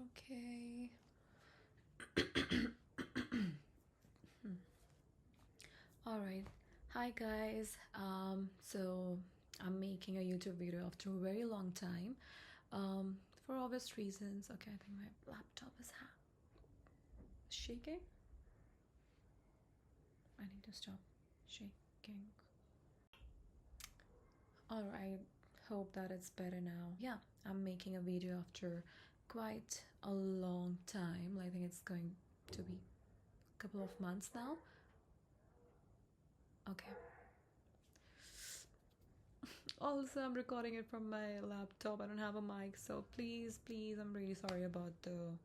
Okay. All right. Hi guys. So I'm making a YouTube video after a very long time. For obvious reasons. Okay, I think my laptop is shaking. I need to stop shaking. All right. Hope that it's better now. Yeah, I'm making a video after quite a long time. I think it's going to be a couple of months now. Okay. Also, I'm recording it from my laptop. I don't have a mic, so please, I'm really sorry about the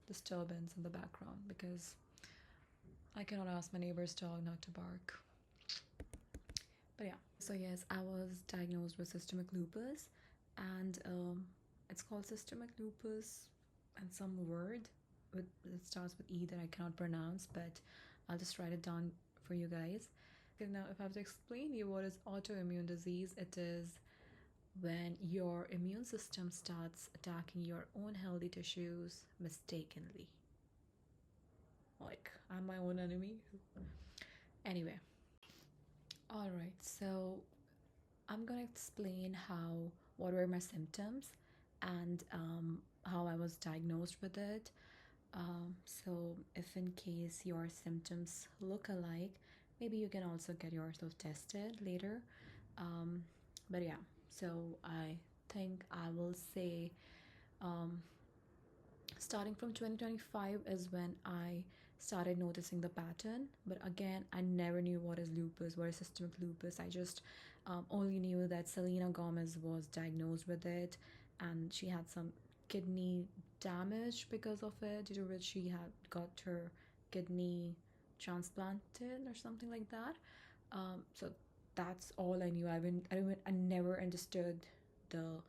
disturbance in the background because I cannot ask my neighbor's dog not to bark. But yeah, so yes, I was diagnosed with systemic lupus, and it's called systemic lupus, and some word with it starts with E that I cannot pronounce, but I'll just write it down for you guys. Okay, now, if I have to explain you what is autoimmune disease, it is when your immune system starts attacking your own healthy tissues mistakenly. Like, I'm my own enemy. Anyway, alright, so I'm gonna explain what were my symptoms and how I was diagnosed with it. So, if in case your symptoms look alike, maybe you can also get yourself tested later. Um, but yeah, so I think I will say um, starting from 2025 is when I started noticing the pattern. But again, I never knew what is lupus, what is systemic lupus. I just only knew that Selena Gomez was diagnosed with it, and she had some kidney damage because of it, due to which she had got her kidney transplanted or something like that. So that's all I knew. I never understood the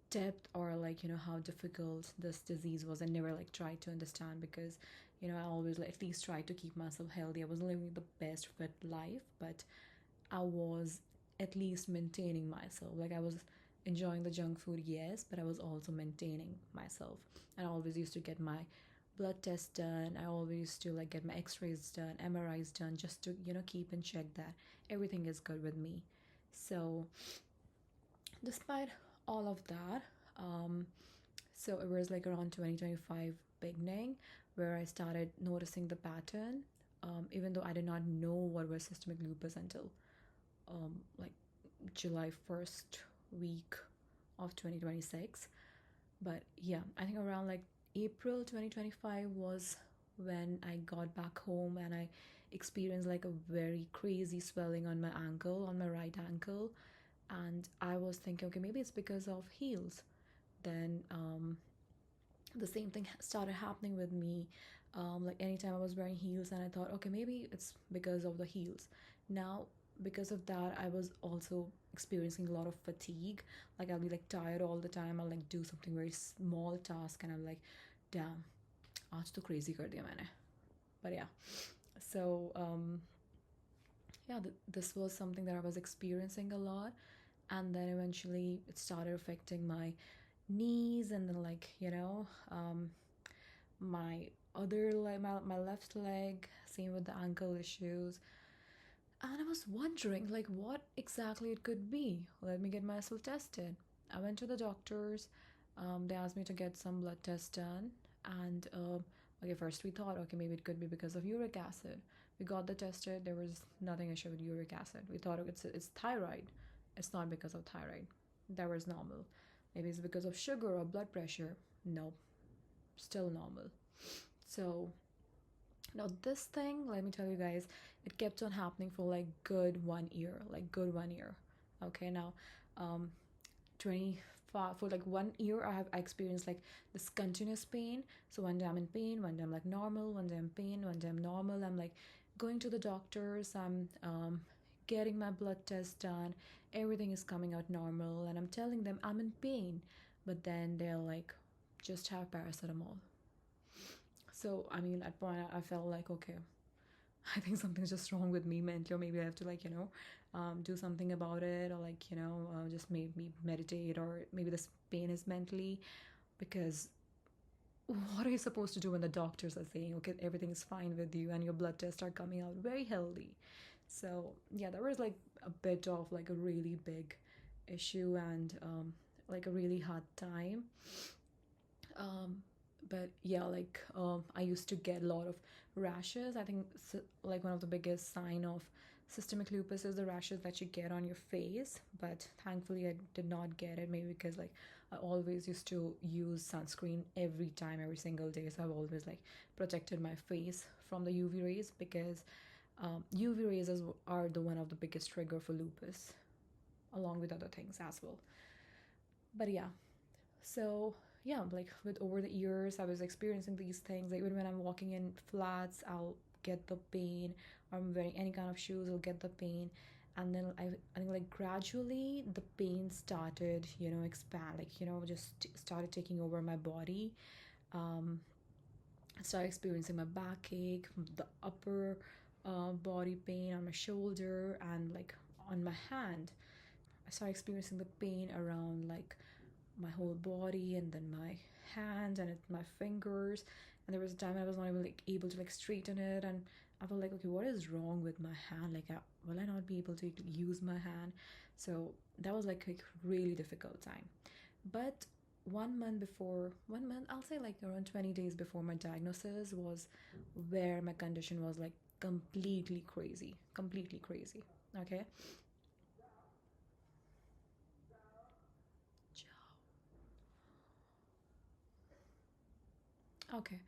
depth, or like, how difficult this disease was. I never like tried to understand because I always like at least tried to keep myself healthy. I wasn't living the best fit life, but I was at least maintaining myself. Like, I was enjoying the junk food, yes, but I was also maintaining myself. And I always used to get my blood test done. I always used to like get my x-rays done, MRIs done, just to keep in check that everything is good with me. So despite all of that, so it was like around 2025 beginning where I started noticing the pattern, even though I did not know what was systemic lupus until like July 1st week of 2026. But yeah, I think around like April 2025 was when I got back home and I experienced like a very crazy swelling on my ankle, on my right ankle. And I was thinking, okay, maybe it's because of heels. Then the same thing started happening with me. Like, anytime I was wearing heels, and I thought, okay, maybe it's because of the heels. Now, because of that, I was also experiencing a lot of fatigue. Like, I'll be like tired all the time. I'll like do something very small task, and I'm like, damn, आज तो crazy कर दिया मैंने. But yeah, so yeah, this was something that I was experiencing a lot, and then eventually it started affecting my knees, and then like my other leg, my left leg, same with the ankle issues. And I was wondering like what exactly it could be. Let me get myself tested. I went to the doctors. They asked me to get some blood tests done, and okay, first we thought, okay, maybe it could be because of uric acid. We got the tested. There was nothing issue with uric acid. We thought it's thyroid. It's not because of thyroid. That was normal. Maybe it's because of sugar or blood pressure. No, still normal. So now this thing, let me tell you guys, it kept on happening for like good 1 year, like good 1 year. Okay, now 25 for like 1 year I experienced like this continuous pain. So one day I'm in pain, one day I'm like normal, one day I'm pain, one day I'm normal. I'm like going to the doctors, I'm getting my blood test done, everything is coming out normal, and I'm telling them I'm in pain, but then they're like, just have paracetamol. So I mean, at point I felt like, okay, I think something's just wrong with me mentally, or maybe I have to like do something about it, or like just maybe meditate, or maybe this pain is mentally, because what are you supposed to do when the doctors are saying, okay, everything's fine with you and your blood tests are coming out very healthy? So yeah, there was like a bit of like a really big issue, and like a really hard time. um, but yeah, like I used to get a lot of rashes. I think like one of the biggest sign of systemic lupus is the rashes that you get on your face, but thankfully I did not get it, maybe because like I always used to use sunscreen every time, every single day, so I've always like protected my face from the UV rays, because UV rays are the one of the biggest trigger for lupus, along with other things as well. But yeah, so yeah, like with over the years, I was experiencing these things. Like even when I'm walking in flats, I'll get the pain. Or I'm wearing any kind of shoes, I'll get the pain. And then I think like gradually the pain started, expand, like, just started taking over my body. Um, I started experiencing my backache, the upper body pain on my shoulder, and like on my hand. I started experiencing the pain around like my whole body, and then my hands, and my fingers. And there was a time I was not even like able to like straighten it, and I felt like, okay, what is wrong with my hand? Like, will I not be able to use my hand? So that was like a really difficult time. But 1 month, I'll say like around 20 days before my diagnosis, was where my condition was like completely crazy, completely crazy. Okay. Okay.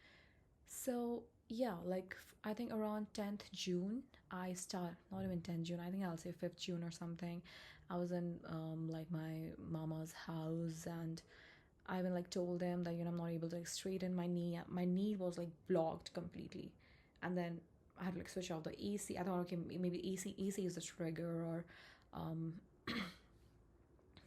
So yeah, like I think around 10th June, I start, not even 10th June, I think I'll say 5th June or something. I was in like my mama's house, and I even like told them that I'm not able to like straighten my knee. My knee was like blocked completely, and then I had to like switch off the AC. I thought, okay, maybe AC is the trigger, or um,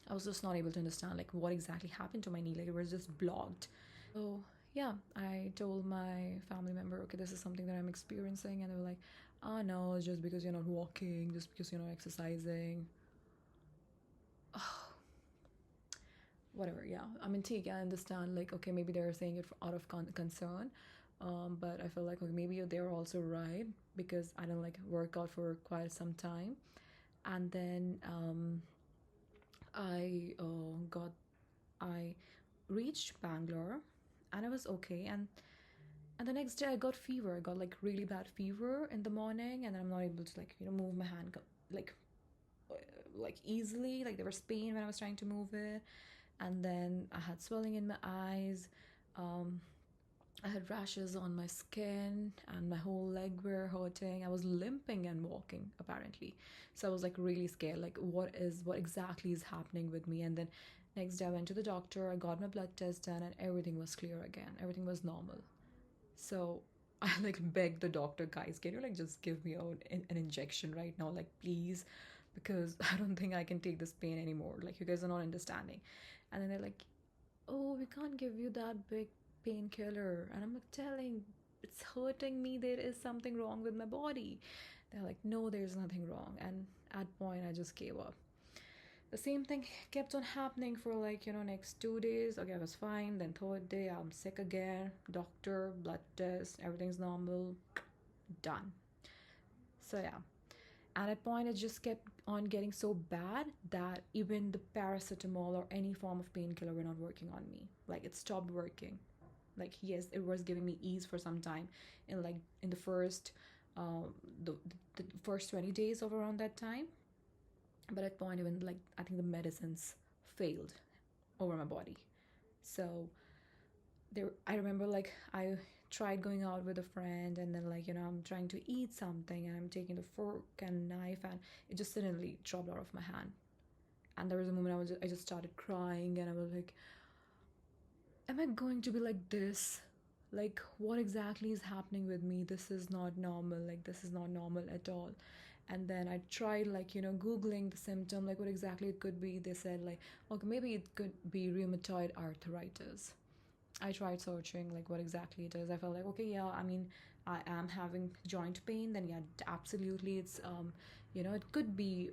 I was just not able to understand like what exactly happened to my knee. Like it was just blocked. So yeah, I told my family member, okay, this is something that I'm experiencing, and they were like, oh no, it's just because you're not walking, just because you're not exercising. Oh, whatever. Yeah, I mean, take, I understand. Like, okay, maybe they're saying it out of concern, but I feel like, okay, maybe they're also right, because I didn't like work out for quite some time, and then I got I reached Bangalore, and I was okay, and the next day I got fever. I got like really bad fever in the morning, and then I'm not able to like move my hand like uh, like easily. Like there was pain when I was trying to move it, and then I had swelling in my eyes. Um, I had rashes on my skin, and my whole leg were hurting. I was limping and walking apparently, so I was like really scared. Like what exactly is happening with me? And then next day I went to the doctor. I got my blood test done, and everything was clear again. Everything was normal. So I like begged the doctor, guys, can you like just give me an injection right now, like please, because I don't think I can take this pain anymore. Like you guys are not understanding. And then they're like, oh, we can't give you that big painkiller. And I'm like telling, it's hurting me. There is something wrong with my body. They're like, no, there's nothing wrong. And at point, I just gave up. The same thing kept on happening for like next 2 days. Okay, I was fine. Then third day I'm sick again. Doctor, blood test, everything's normal. Done. So yeah, at a point it just kept on getting so bad that even the paracetamol or any form of painkiller were not working on me. Like it stopped working. Like yes, it was giving me ease for some time in the first um the first 20 days of around that time. But at point even like I think the medicines failed over my body. So there I remember like I tried going out with a friend, and then like I'm trying to eat something, and I'm taking the fork and knife, and it just suddenly dropped out of my hand. And there was a moment I just started crying, and I was like, am I going to be like this? Like what exactly is happening with me? This is not normal. Like this is not normal at all. And then I tried like googling the symptom, like what exactly it could be. They said like, okay, maybe it could be rheumatoid arthritis. I tried searching like what exactly it is. I felt like, okay, yeah, I mean, I am having joint pain. Then yeah, absolutely, it's it could be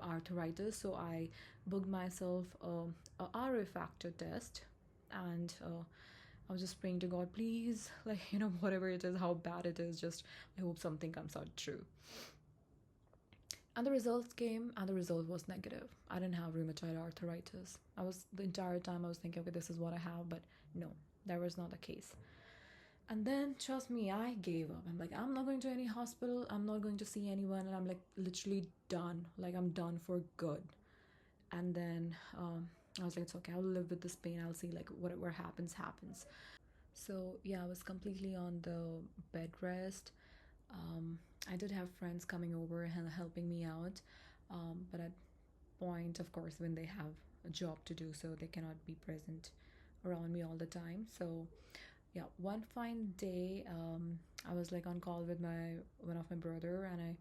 arthritis. So I booked myself a RA factor test, and I was just praying to God, please, like, whatever it is, how bad it is, just I hope something comes out true. And the results came, and the result was negative. I didn't have rheumatoid arthritis. I was the entire time I was thinking, okay, this is what I have, but no, that was not the case. And then, trust me, I gave up. I'm like, I'm not going to any hospital. I'm not going to see anyone, and I'm like, literally done. Like, I'm done for good. And then I was like, it's okay. I'll live with this pain. I'll see like whatever happens, happens. So yeah, I was completely on the bed rest. Um, I did have friends coming over and helping me out, but at point, of course, when they have a job to do, so they cannot be present around me all the time. So yeah, one fine day, I was like on call with my one of my brother, and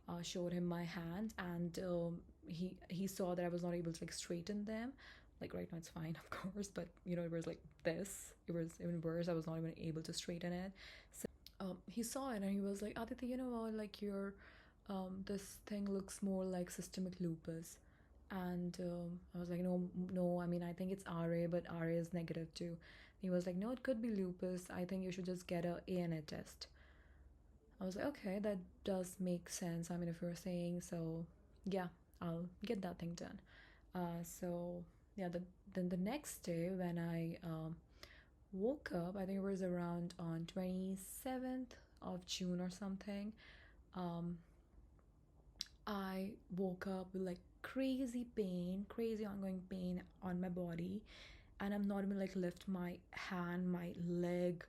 I showed him my hand, and he saw that I was not able to like straighten them. Like right now it's fine, of course, but it was like this. It was even worse. I was not even able to straighten it. So he saw it and he was like, Aditi, you know what? Like your this thing looks more like systemic lupus. And I was like, no, no. I mean, I think it's RA, but RA is negative too. He was like, no, it could be lupus. I think you should just get a ANA test. I was like, okay, that does make sense. I mean, if you're saying so, yeah, I'll get that thing done. So yeah, then the next day when I woke up, I think it was around on 27th of June or something. Um, I woke up with like crazy pain, crazy ongoing pain on my body, and I'm not even like lift my hand, my leg,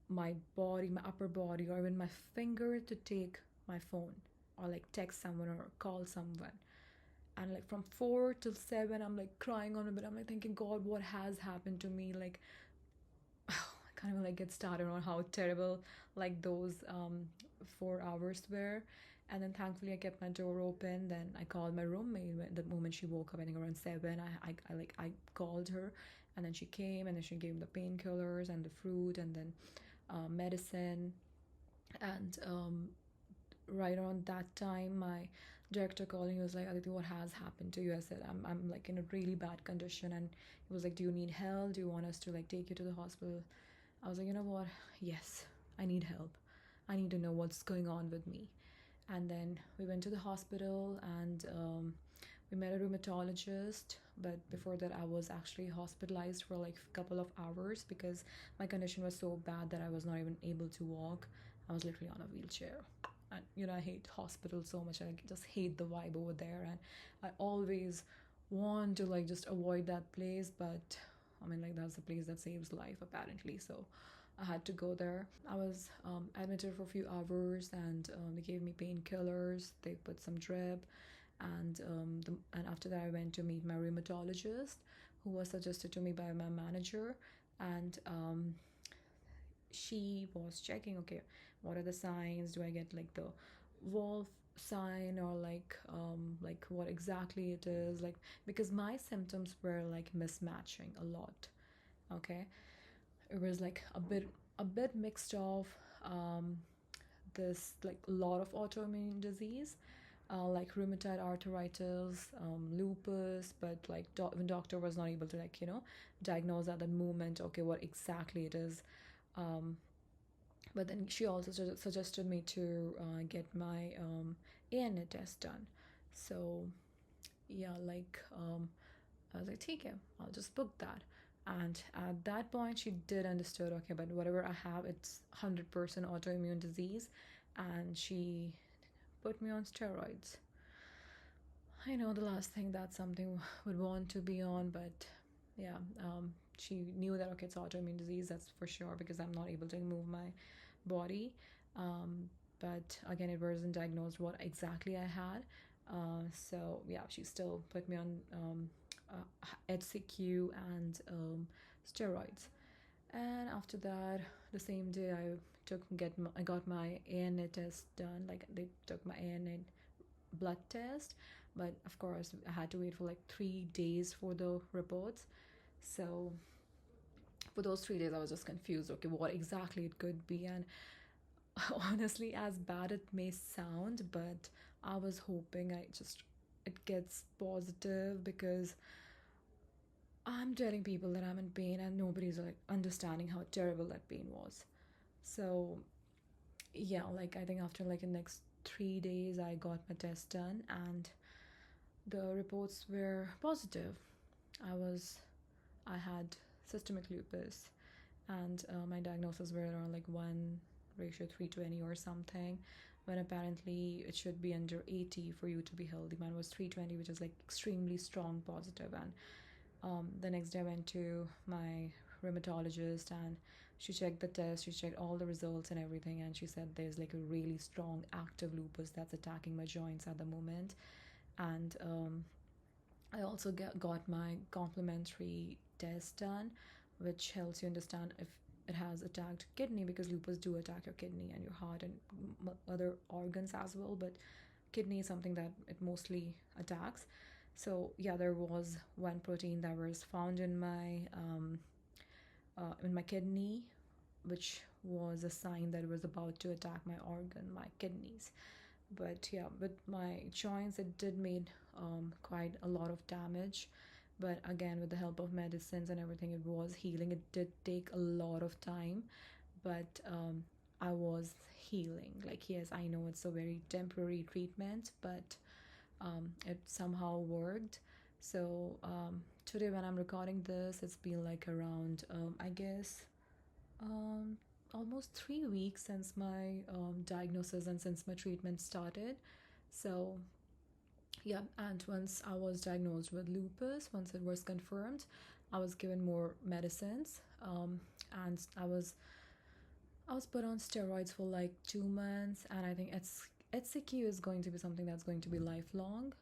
my body, my upper body, or even my finger to take my phone or like text someone or call someone. And like from 4 till 7, I'm like crying on a bed. I'm like thinking, God, what has happened to me? Like, I can't even like get started on how terrible like those 4 hours were. And then thankfully I kept my door open. Then I called my roommate the moment she woke up. I think around 7. I called her, and then she came, and then she gave me the painkillers and the fruit, and then medicine. And right around that time, my director called and he was like, Aditi, what has happened to you? I said, I'm like in a really bad condition. And he was like, do you need help? Do you want us to like take you to the hospital? I was like, you know what? Yes, I need help. I need to know what's going on with me. And then we went to the hospital, and we met a rheumatologist. But before that, I was actually hospitalized for like a couple of hours because my condition was so bad that I was not even able to walk. I was literally on a wheelchair. And I hate hospitals so much. I just hate the vibe over there, and I always want to like just avoid that place. But I mean, like that's the place that saves life apparently. So I had to go there. I was admitted for a few hours, and they gave me painkillers. They put some drip, and and after that, I went to meet my rheumatologist, who was suggested to me by my manager, and she was checking. Okay, what are the signs? Do I get like the wolf sign, or like what exactly it is? Like because my symptoms were like mismatching a lot. Okay, it was like a bit mixed of um, this like a lot of autoimmune disease, like rheumatoid arthritis, lupus, but like even doctor was not able to like diagnose at that moment. Okay, what exactly it is. Um, but then she also suggested me to get my ANA test done. So yeah, like I was like, take it, I'll just book that. And at that point, she did understood, okay, but whatever I have, it's 100% autoimmune disease. And she put me on steroids. I know the last thing that something would want to be on, but yeah, she knew that, okay, it's autoimmune disease, that's for sure, because I'm not able to move my body. Um, but again, it wasn't diagnosed what exactly I had. So yeah, she still put me on HCQ and steroids. And after that, the same day, I got my ANA test done. Like they took my ANA blood test, but of course I had to wait for like 3 days for the reports. So for those 3 days, I was just confused. Okay, what exactly it could be, and honestly, as bad it may sound, but I was hoping it gets positive because I'm telling people that I'm in pain, and nobody's like understanding how terrible that pain was. So yeah, like I think after like the next 3 days, I got my test done, and the reports were positive. I was, I had systemic lupus, and my diagnosis were around like 1:320 or something, when apparently it should be under 80 for you to be healthy. Mine was 320, which is like extremely strong positive. And the next day I went to my rheumatologist, and she checked the test, she checked all the results and everything, and she said there's like a really strong active lupus that's attacking my joints at the moment. And I also got my complementary test done, which helps you understand if it has attacked kidney, because lupus do attack your kidney and your heart and other organs as well. But kidney is something that it mostly attacks. So yeah, there was one protein that was found in my kidney, which was a sign that it was about to attack my organ, my kidneys. But yeah, with my joints, it did made quite a lot of damage. But again, with the help of medicines and everything, it was healing. It did take a lot of time, but I was healing. Like, yes, I know it's a very temporary treatment, but it somehow worked. So today, when I'm recording this, it's been like around, I guess, um, almost 3 weeks since my diagnosis and since my treatment started. So yeah, and once I was diagnosed with lupus, once it was confirmed, I was given more medicines, and I was put on steroids for like 2 months, and I think HCQ is going to be something that's going to be lifelong.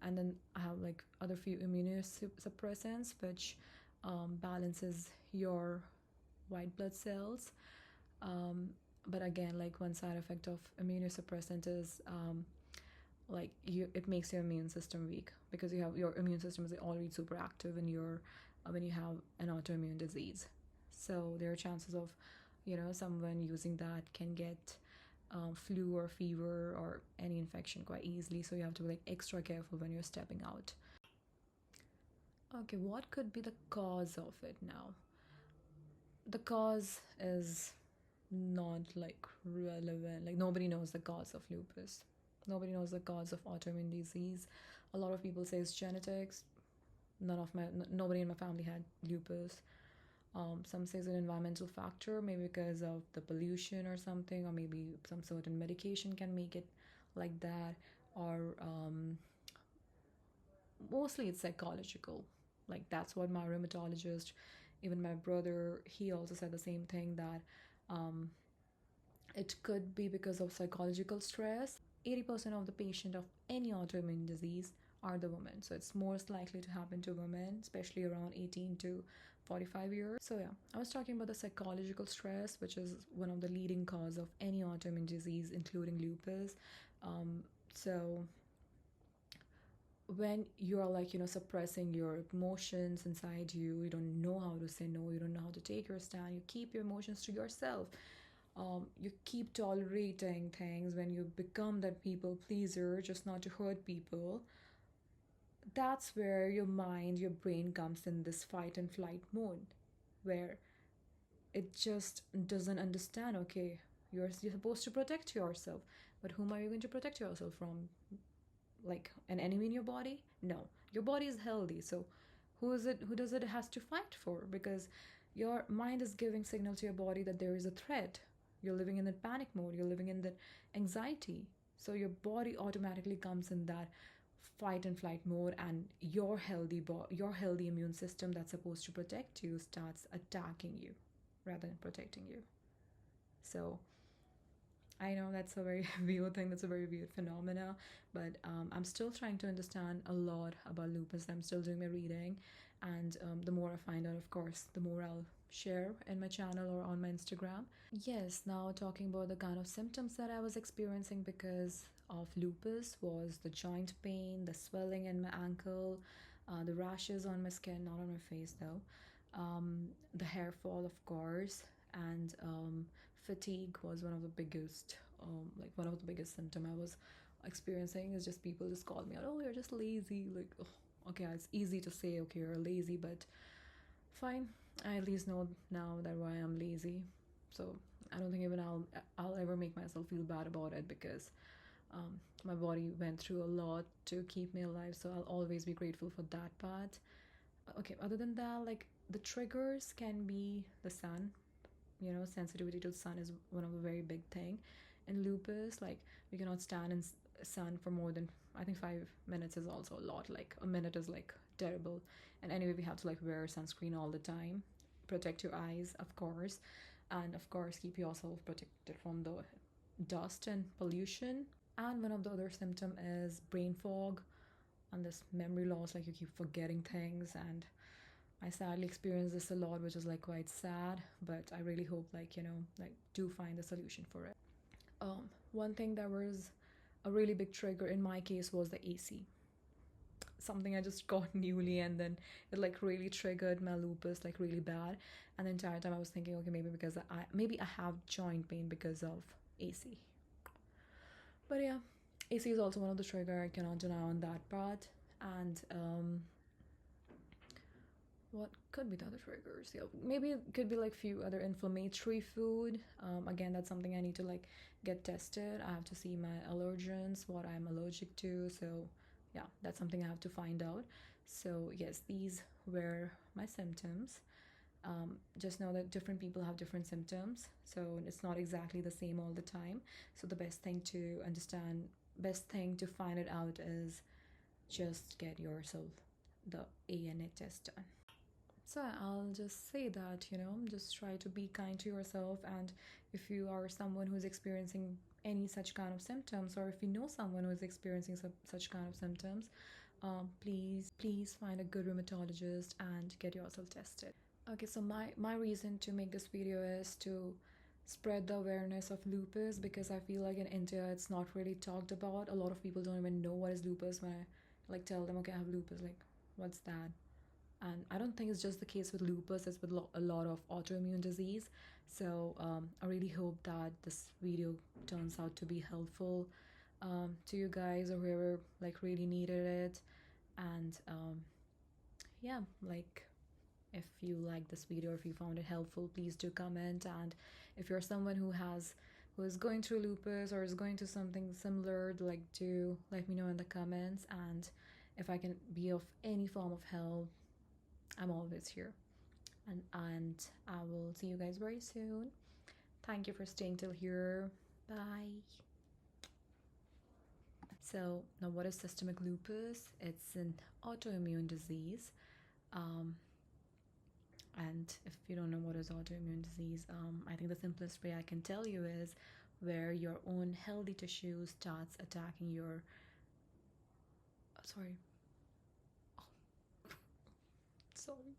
And then I have like other few immunosuppressants, which balances your white blood cells. Um, but again, like one side effect of immunosuppressant is like it makes your immune system weak, because you have your immune system is already super active in your when you have an autoimmune disease. So there are chances of, someone using that can get flu or fever or any infection quite easily. So you have to be like extra careful when you're stepping out. Okay, what could be the cause of it now? The cause is not like relevant. Like nobody knows the cause of lupus. Nobody knows the cause of autoimmune disease. A lot of people say it's genetics. Nobody in my family had lupus. Some say it's an environmental factor, maybe because of the pollution or something, or maybe some certain medication can make it like that, or mostly it's psychological. Like that's what my rheumatologist, even my brother, he also said the same thing, that um, it could be because of psychological stress. 80% of the patient of any autoimmune disease are the women. So it's most likely to happen to women, especially around 18 to 45 years. So yeah, I was talking about the psychological stress, which is one of the leading cause of any autoimmune disease, including lupus. So when you're like, suppressing your emotions inside you, you don't know how to say no, you don't know how to take your stand, you keep your emotions to yourself, you keep tolerating things, when you become that people pleaser just not to hurt people, that's where your mind, your brain comes in this fight and flight mode, where it just doesn't understand. Okay, you're supposed to protect yourself, but whom are you going to protect yourself from? Like an enemy in your body? No, your body is healthy, so who does it has to fight for? Because your mind is giving signal to your body that there is a threat. You're living in that panic mode, you're living in that anxiety, so your body automatically comes in that fight and flight mode, and your healthy immune system that's supposed to protect you starts attacking you rather than protecting you. So I know that's a very weird thing, that's a very weird phenomena, but I'm still trying to understand a lot about lupus. I'm still doing my reading, and the more I find out, of course, the more I'll share in my channel or on my Instagram. Yes, now talking about the kind of symptoms that I was experiencing because of lupus was the joint pain, the swelling in my ankle, the rashes on my skin, not on my face though, the hair fall, of course, and fatigue was one of the biggest, like one of the biggest symptom I was experiencing. Is just people just call me out, oh, you're just lazy, like, ugh. okay, it's easy to say, okay, you're lazy, but fine. I at least know now that why I'm lazy. So I don't think even I'll ever make myself feel bad about it, because my body went through a lot to keep me alive. So I'll always be grateful for that part. Okay, other than that, like the triggers can be the sun. You know, sensitivity to the sun is one of the very big thing. In lupus, like we cannot stand in sun for more than, I think 5 minutes is also a lot. Like a minute is like terrible. And anyway, we have to like wear sunscreen all the time, protect your eyes, of course, and of course keep yourself protected from the dust and pollution. And one of the other symptom is brain fog and this memory loss, like you keep forgetting things. And I sadly experience this a lot, which is like quite sad, but I really hope, like, you know, like do find a solution for it. One thing that was a really big trigger in my case was the AC. Something I just got newly, and then it like really triggered my lupus like really bad. And the entire time I was thinking, okay, maybe because I have joint pain because of AC. But yeah, AC is also one of the trigger. I cannot deny on that part. And what could be the other triggers? Yeah, maybe it could be like few other inflammatory food. Again, that's something I need to like get tested. I have to see my allergens, what I'm allergic to. So yeah, that's something I have to find out. So yes, these were my symptoms. Just know that different people have different symptoms, so it's not exactly the same all the time. So the best thing to understand, best thing to find it out is just get yourself the ANA test done. So I'll just say that, you know, just try to be kind to yourself. And if you are someone who's experiencing any such kind of symptoms, or if you know someone who is experiencing such kind of symptoms, please find a good rheumatologist and get yourself tested. Okay, so my reason to make this video is to spread the awareness of lupus, because I feel like in India it's not really talked about. A lot of people don't even know what is lupus. When I like tell them, okay, I have lupus, like what's that? And I don't think it's just the case with lupus, it's with a lot of autoimmune disease. So I really hope that this video turns out to be helpful to you guys, or whoever like really needed it. And yeah, like if you like this video, if you found it helpful, please do comment. And if you're someone who is going through lupus or is going through something similar, like do let me know in the comments. And if I can be of any form of help, I'm always here. And I will see you guys very soon. Thank you for staying till here. Bye. So now, what is systemic lupus? It's an autoimmune disease. And if you don't know what is autoimmune disease, I think the simplest way I can tell you is where your own healthy tissue starts attacking your. Sorry. Oh. Sorry.